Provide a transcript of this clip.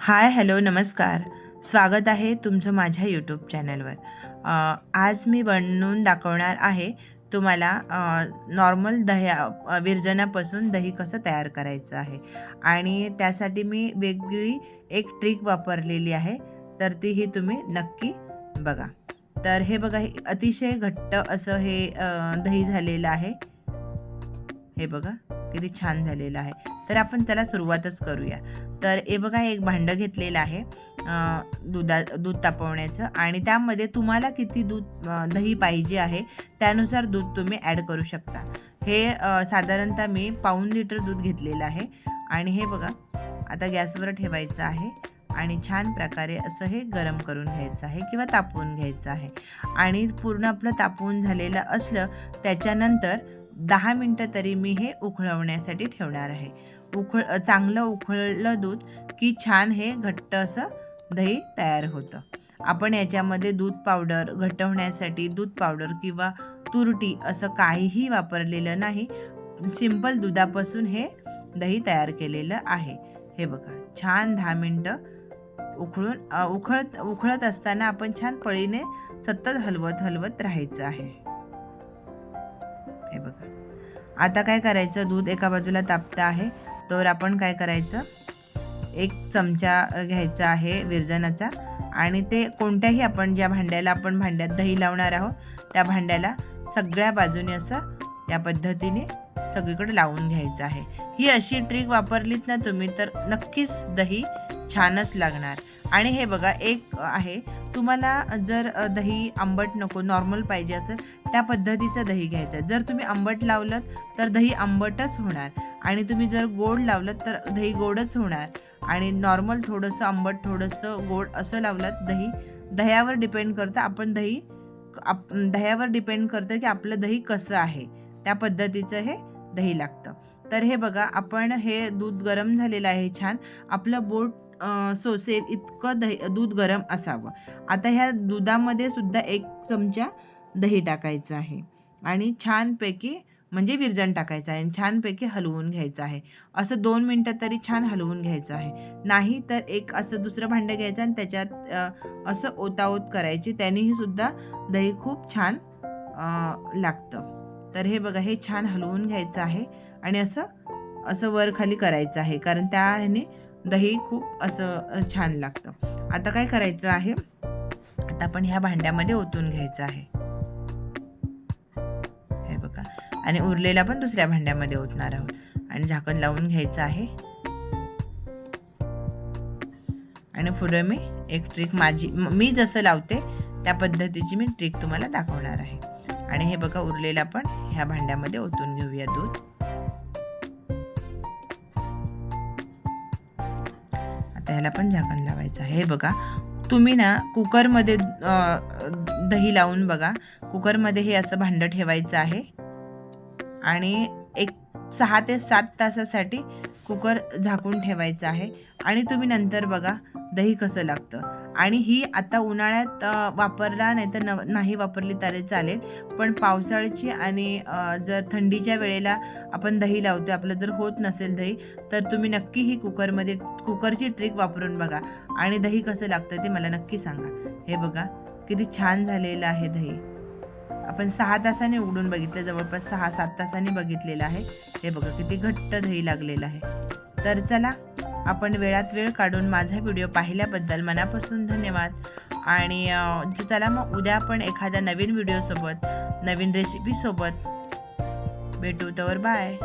हाय, hello, नमस्कार. स्वागत आहे तुमचं माझ्या यूट्यूब चॅनलवर. आज मी बनवून दाखवणार आहे तुम्हाला नॉर्मल विरजनापासून दही कसं तयार करायचं आहे. आणि त्यासाठी मी वेगळी एक ट्रिक वापरलेली आहे, तर तीही तुम्ही नक्की बघा. तर हे बघा, हे अतिशय घट्ट असं हे दही झालेलं आहे. हे बघा किती छान झालेलं आहे. तर आपण त्याला सुरुवातच करूया. तर हे बघा, एक भांडं घेतलेलं आहे दूध तापवण्याचं, आणि त्यामध्ये तुम्हाला किती दही पाहिजे आहे त्यानुसार दूध तुम्ही ॲड करू शकता. हे साधारणतः मी पाऊण लिटर दूध घेतलेलं आहे. आणि हे बघा, आता गॅसवर ठेवायचं आहे आणि छान प्रकारे असं हे गरम करून घ्यायचं आहे किंवा तापवून घ्यायचं आहे. आणि पूर्ण आपलं तापवून झालेलं असलं त्याच्यानंतर 10 मिनटं तरी मी हे उकळवण्यासाठी ठेवणार आहे. चांगलं उकळलं दूध की छान हे घट्ट असं दही तयार होतं. आपण याच्यामध्ये दूध पावडर घट्ट होण्यासाठी दूध पावडर किंवा तुरटी असं काहीही वापरलेलं नाही. सिंपल दुधापासून हे दही तयार केलेलं आहे. हे बघा, छान 10 मिनटं उकळत असताना आपण छान पळीने सतत हलवत राहायचं आहे. हे बघा, आता काय करायचं, दूध एका बाजूला तापतं आहे तर आपण काय करायचं, एक चमचा घ्यायचा आहे विरजनाचा, आणि ते कोणत्याही आपण भांड्यात दही लावणार आहोत त्या भांड्याला सगळ्या बाजूने असं या पद्धतीने सगळीकडे लावून घ्यायचं आहे. ही अशी ट्रिक वापरलीत ना तुम्ही तर नक्कीच दही छानच लागणार. आणि हे बघा, एक आहे, तुम्हाला जर दही आंबट नको, नॉर्मल पाहिजे असेल त्या पद्धतीचं दही घ्यायचं. जर तुम्ही आंबट लावलं तर दही आंबटच होणार, आणि तुम्ही जर गोड लावलं तर दही गोडच होणार. आणि नॉर्मल थोडंसं आंबट थोडंसं गोड असं लावलं दह्यावर डिपेंड करतं. दह्यावर डिपेंड करतं की आपलं दही कसं आहे, त्या पद्धतीचं हे दही लागतं. तर हे बघा, आपण हे दूध गरम झालेलं आहे, छान आपलं बोट सोसेल इतकं दूध गरम असावं. आता ह्या दुधामध्ये सुद्धा 1 चमचा दही टाकायचं आहे आणि छानपैकी म्हणजे विरजण टाकायचं आहे आणि छानपैकी हलवून घ्यायचं आहे. असं 2 मिनटं तरी छान हलवून घ्यायचं आहे. नाही तर एक असं दुसरं भांडं घ्यायचं आणि त्याच्यात असं ओताओत करायची, त्यानेही सुद्धा दही खूप छान लागतं. तर हे बघा, हे छान हलवून घ्यायचं आहे आणि असं वर खाली करायचं आहे, कारण त्याने दही खूप असं छान लागतं. आता काय करायचं आहे, आता आपण ह्या भांड्यामध्ये ओतून घ्यायचं आहे. हे बघा, आणि उरलेला पण दुसऱ्या भांड्यामध्ये ओतणार आहोत आणि झाकण लावून घ्यायचं आहे. आणि पुढे मी एक ट्रिक मी जसं लावते त्या पद्धतीची मी ट्रिक तुम्हाला दाखवणार आहे. आणि हे बघा, उरलेला पण ह्या भांड्यामध्ये ओतून घेऊया दूध. आता ह्याला पण झाकण लावायचं आहे. हे बघा, तुम्ही ना कुकरमध्ये दही लावून बघा. कुकरमध्ये हे असं भांडं ठेवायचं आहे आणि एक 6 ते 7 तासासाठी कुकर झाकून ठेवायचं आहे. आणि तुम्ही नंतर बघा दही कसं लागतं. आणि ही आता उन्हाळ्यात वापरला नाही तर नाही वापरली तरी चालेल, पण पावसाळ्याची आणि जर थंडीच्या वेळेला आपण दही लावतो, आपलं जर होत नसेल दही, तर तुम्ही नक्की ही कुकरची ट्रिक वापरून बघा आणि दही कसं लागतं ते मला नक्की सांगा. हे बघा, किती छान झालेलं आहे दही. आपण 6 तासांनी उघडून बघितलं, जवळपास 6-7 तासांनी बघितलेलं आहे. हे बघा, किती घट्ट दही लागलेलं आहे. तर चला, आपण वेळात वेळ काढून माझा व्हिडिओ पाहिल्याबद्दल मनापासून धन्यवाद. आणि चला मग उद्या आपण एखाद्या नवीन व्हिडिओसोबत, नवीन रेसिपीसोबत भेटू. तर बाय.